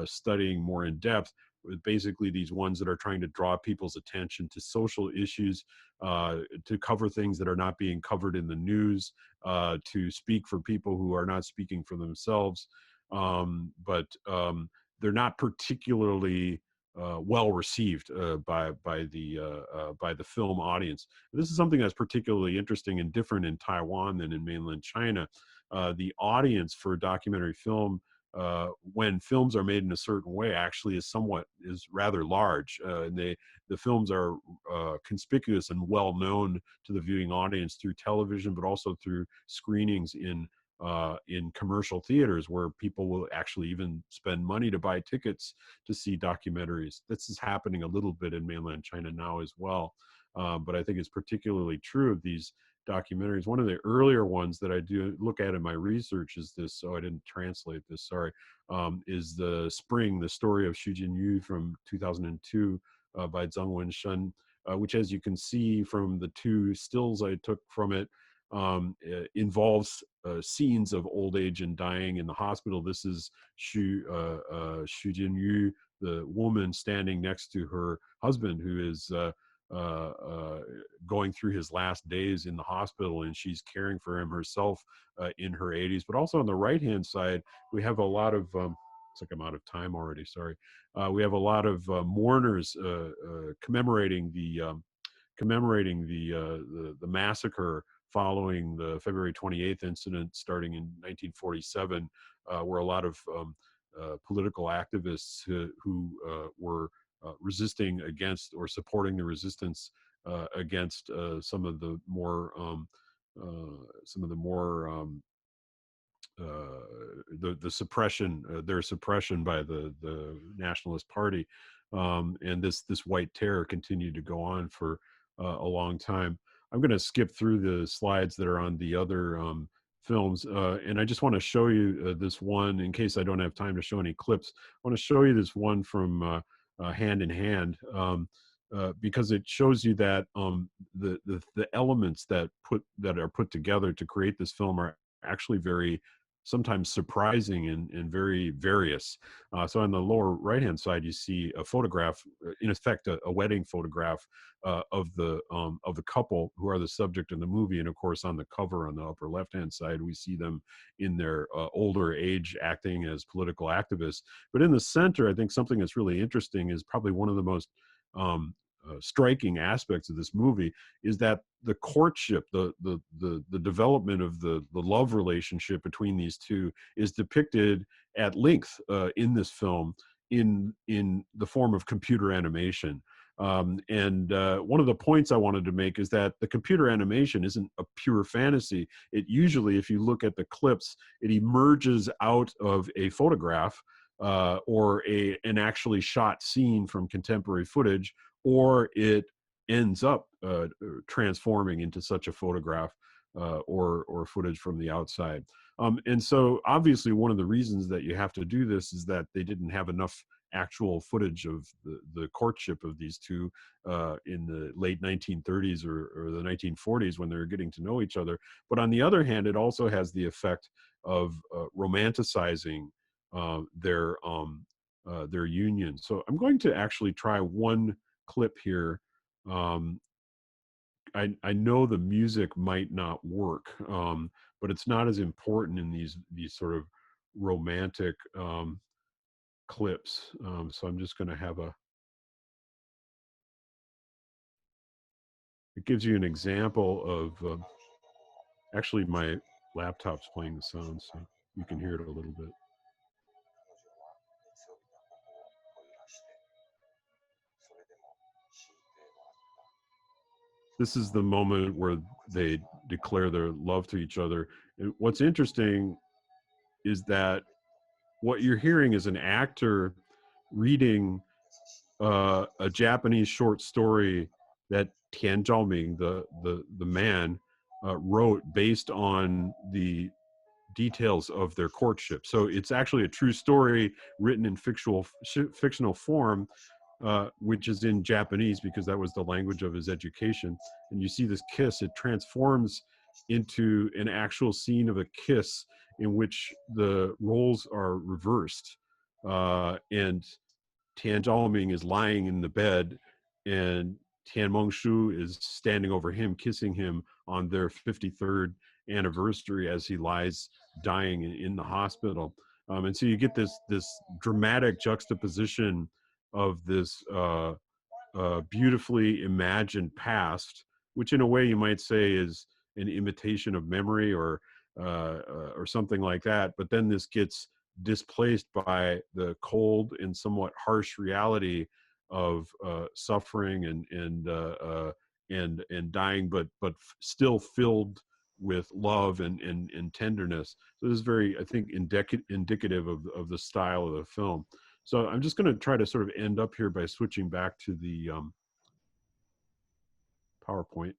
studying more in depth, with basically these ones that are trying to draw people's attention to social issues, to cover things that are not being covered in the news, to speak for people who are not speaking for themselves. But they're not particularly well received by the film audience. This is something that's particularly interesting and different in Taiwan than in mainland China. The audience for documentary film, when films are made in a certain way, actually is rather large. The films are conspicuous and well known to the viewing audience through television, but also through screenings in commercial theaters, where people will actually even spend money to buy tickets to see documentaries. This is happening a little bit in mainland China now as well. But I think it's particularly true of these documentaries. One of the earlier ones that I do look at in my research is this, so I didn't translate this, sorry, is The Spring, the story of Xu Jinyu from 2002 by Zheng Wenshen, which, as you can see from the two stills I took from it, involves scenes of old age and dying in the hospital. This is Xu Jinyu, the woman standing next to her husband, who is going through his last days in the hospital, and she's caring for him herself in her 80s. But also on the right-hand side, we have a lot of, it's like I'm out of time already, sorry. We have a lot of mourners commemorating the massacre following the February 28th incident starting in 1947, where a lot of political activists who were resisting against or supporting the resistance against some of the more the suppression, their suppression by the Nationalist Party, and this white terror continued to go on for a long time. I'm going to skip through the slides that are on the other films, and I just want to show you this one in case I don't have time to show any clips. I want to show you this one from Hand in Hand, because it shows you that the elements that are put together to create this film are actually very sometimes surprising and very various. So on the lower right hand side, you see a photograph, in effect a wedding photograph of the couple who are the subject of the movie. And of course on the cover on the upper left hand side, we see them in their older age acting as political activists. But in the center, I think something that's really interesting is probably one of the most striking aspects of this movie is that the courtship, the development of the love relationship between these two is depicted at length in this film in the form of computer animation. And one of the points I wanted to make is that the computer animation isn't a pure fantasy. It usually, if you look at the clips, it emerges out of a photograph or an actually shot scene from contemporary footage, or it ends up transforming into such a photograph or footage from the outside. And so obviously one of the reasons that you have to do this is that they didn't have enough actual footage of the courtship of these two in the late 1930s or the 1940s when they were getting to know each other. But on the other hand, it also has the effect of romanticizing their union. So I'm going to actually try one clip here. I know the music might not work, but it's not as important in these sort of romantic clips. So I'm just going to have it gives you an example of, actually my laptop's playing the sound, so you can hear it a little bit. This is the moment where they declare their love to each other. And what's interesting is that what you're hearing is an actor reading a Japanese short story that Tian Zhaoming, the man, wrote based on the details of their courtship. So it's actually a true story written in fictional form, which is in Japanese because that was the language of his education. And you see this kiss, it transforms into an actual scene of a kiss in which the roles are reversed. And Tian Zhaoming is lying in the bed and Tian Mengshu is standing over him, kissing him on their 53rd anniversary as he lies dying in the hospital. And so you get this dramatic juxtaposition of this beautifully imagined past, which in a way you might say is an imitation of memory or something like that. But then this gets displaced by the cold and somewhat harsh reality of suffering and dying, but still filled with love and tenderness. So this is very, I think, indicative of the style of the film. So I'm just going to try to sort of end up here by switching back to the PowerPoint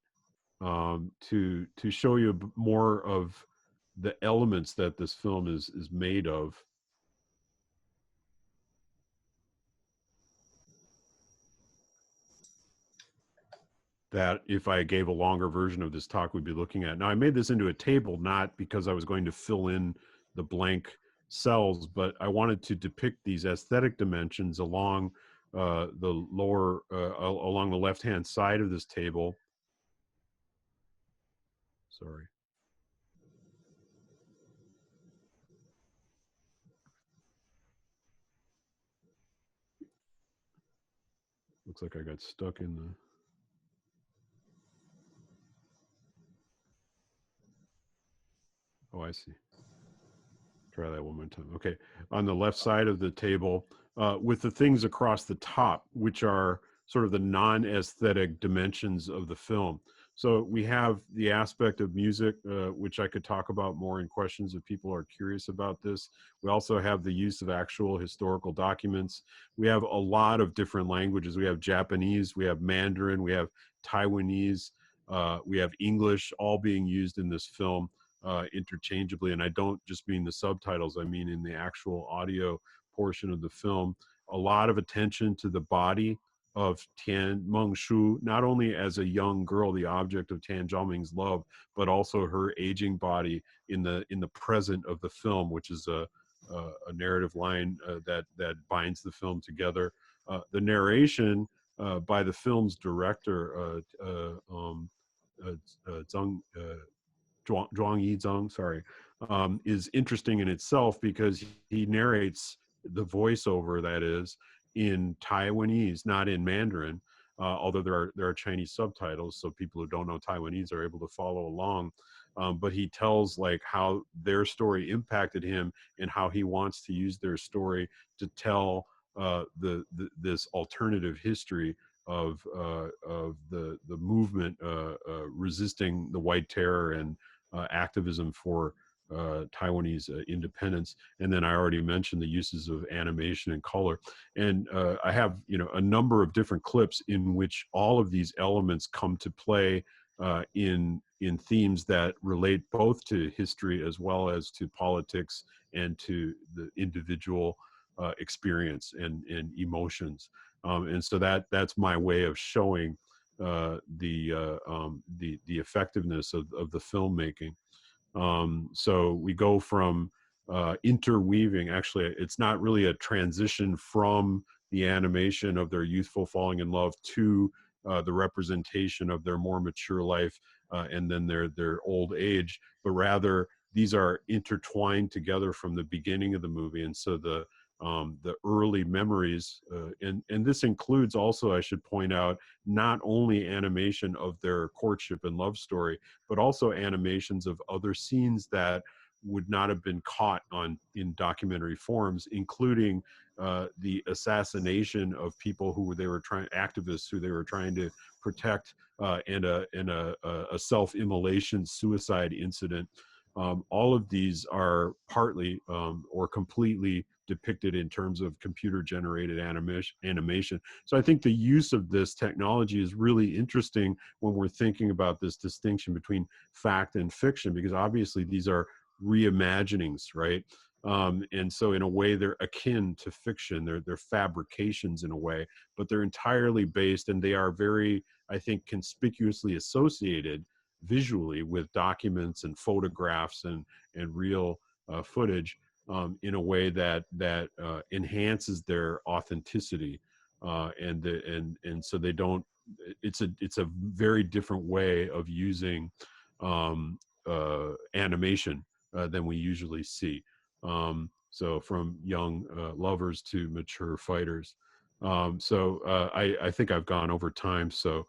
to show you more of the elements that this film is made of. That if I gave a longer version of this talk, we'd be looking at. Now, I made this into a table, not because I was going to fill in the blank cells, but I wanted to depict these aesthetic dimensions along the lower, along the left-hand side of this table. Sorry. Looks like I got stuck in the. Oh, I see. Try that one more time. Okay. On the left side of the table, with the things across the top, which are sort of the non-aesthetic dimensions of the film. So we have the aspect of music, which I could talk about more in questions if people are curious about this. We also have the use of actual historical documents. We have a lot of different languages. We have Japanese, we have Mandarin, we have Taiwanese, we have English, all being used in this film interchangeably. And I don't just mean the subtitles, I mean in the actual audio portion of the film. A lot of attention to the body of Tian Mengshu, not only as a young girl, the object of Tian Zhaoming's love, but also her aging body in the present of the film, which is a narrative line that binds the film together. The narration by the film's director, Zhuang Yizheng, sorry, is interesting in itself because he narrates the voiceover, that is, in Taiwanese, not in Mandarin, although there are Chinese subtitles, so people who don't know Taiwanese are able to follow along. But he tells like how their story impacted him and how he wants to use their story to tell this alternative history of the movement resisting the White Terror and activism for Taiwanese independence. And then I already mentioned the uses of animation and color. And I have, a number of different clips in which all of these elements come to play in themes that relate both to history as well as to politics and to the individual experience and emotions. And so that's my way of showing the effectiveness of the filmmaking. So we go from interweaving. Actually, it's not really a transition from the animation of their youthful falling in love to the representation of their more mature life and then their old age, but rather these are intertwined together from the beginning of the movie. And so the early memories, and this includes also, I should point out, not only animation of their courtship and love story, but also animations of other scenes that would not have been caught in documentary forms, including the assassination of people who activists who they were trying to protect, and a self-immolation suicide incident. All of these are partly or completely depicted in terms of computer-generated animation. So I think the use of this technology is really interesting when we're thinking about this distinction between fact and fiction, because obviously these are reimaginings, right? And so in a way they're akin to fiction. They're fabrications in a way, but they're entirely based, and they are very, I think, conspicuously associated visually with documents and photographs and real footage in a way that enhances their authenticity, and so they don't. It's a very different way of using animation than we usually see. So from young lovers to mature fighters. I think I've gone over time, so